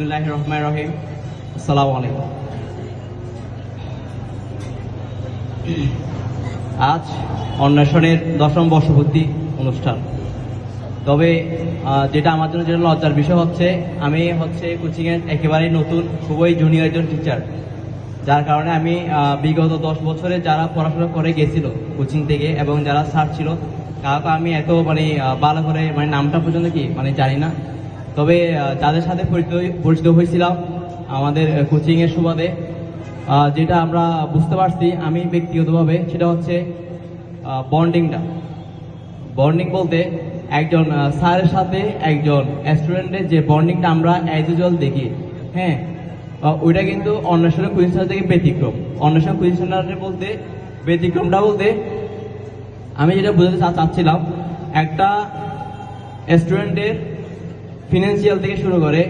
বিসমিল্লাহির রহমানির রহিম। আসসালামু আলাইকুম। আজ অন্বেষণের 10ম বর্ষপূর্তি অনুষ্ঠান। তবে যেটা আমার জন্য যেটা লজ্জার বিষয় হচ্ছে, আমি কোচিংয়ের একেবারেই নতুন, খুবই জুনিয়র একজন টিচার। যার কারণে আমি বিগত 10 বছরে যারা পড়াশোনা করে গেছিল কোচিং থেকে এবং যারা স্যার ছিল, কাউকে আমি এত ভালো করে নামটা পর্যন্ত জানি না। তবে যাদের সাথে পরিচিত হয়েছিলাম আমাদের কোচিংয়ের সুবাদে, যেটা আমরা বুঝতে পারছি আমি ব্যক্তিগতভাবে, সেটা হচ্ছে বন্ডিং বলতে একজন স্যারের সাথে একজন স্টুডেন্টের যে বন্ডিংটা আমরা অ্যাজ ইউজুয়াল দেখি, হ্যাঁ, ওইটা কিন্তু অন্বেষণের কোচিং সেন্টার থেকে ব্যতিক্রম। অন্বেষণ কোচিং সেন্টারে বলতে ব্যতিক্রমটা বলতে আমি যেটা বোঝাতে চাচ্ছিলাম, একটা স্টুডেন্টের ফিনান্সিয়াল থেকে শুরু করে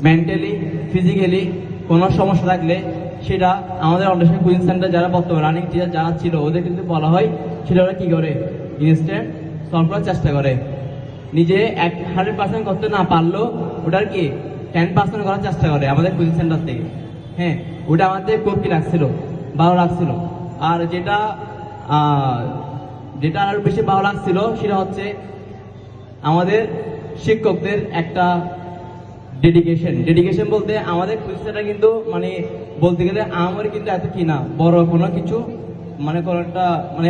মেন্টালি, ফিজিক্যালি কোনো সমস্যা থাকলে সেটা আমাদের অন্বেষণ কোচিং সেন্টার যারা বর্তমানে রানিং টিচার যারা ছিল, ওদের কিন্তু বলা হয় সেটা ওরা কী করে ইনস্ট্যান্ট সলভ করার চেষ্টা করে। নিজে 100% করতে না পারলেও ওটার 10% করার চেষ্টা করে আমাদের কোচিং সেন্টার থেকে। হ্যাঁ, ওটা আমাদের খুব ভালো লাগছিল। আর যেটা আরো বেশি ভালো লাগছিল সেটা হচ্ছে আমাদের শিক্ষকদের একটা ডেডিকেশন বলতে আমাদের কোচিং সেন্টার কিন্তু বলতে গেলে আমার কিন্তু এত বড় কোনো কিছু কোনো একটা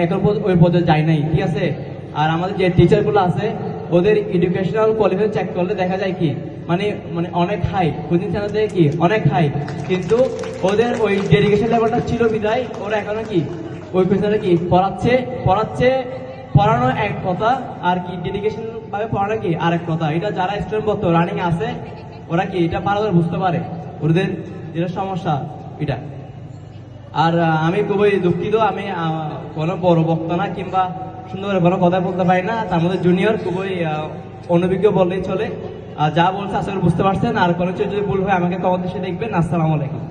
এখন ওই পর্যায়ে যায় নাই, ঠিক আছে। আর আমাদের যে টিচারগুলো আছে ওদের এডুকেশনাল কোয়ালিফিকেশন চেক করলে দেখা যায় অনেক হাই, কোচিং সেন্টার থেকে অনেক হাই, কিন্তু ওদের ওই ডেডিকেশন লেভেলটা ছিল বিদায় ওরা এখনো ওই কোচিং সেন্টারে পড়াচ্ছে পড়ানো এক কথা, আর ডেডিকেশন ভাবে পড়ানো আরেক কথা। এটা যারা স্টুডেন্ট বর্তমানে রানিং আছে ওরা এটা ভালো করে বুঝতে পারে ওদের যেটা সমস্যা এটা। আর আমি খুবই দুঃখিত, আমি কোনো বড় বক্তা না কিংবা সুন্দর করে কোনো কথা বলতে পারি না। তার মধ্যে জুনিয়র খুবই অনভিজ্ঞ বললেই চলে। যা বলছে আসলে বুঝতে পারছেন, আর কোনো কিছু যদি ভুল হয় আমাকে কমেন্ট এসে দেখবেন। আসসালামু আলাইকুম।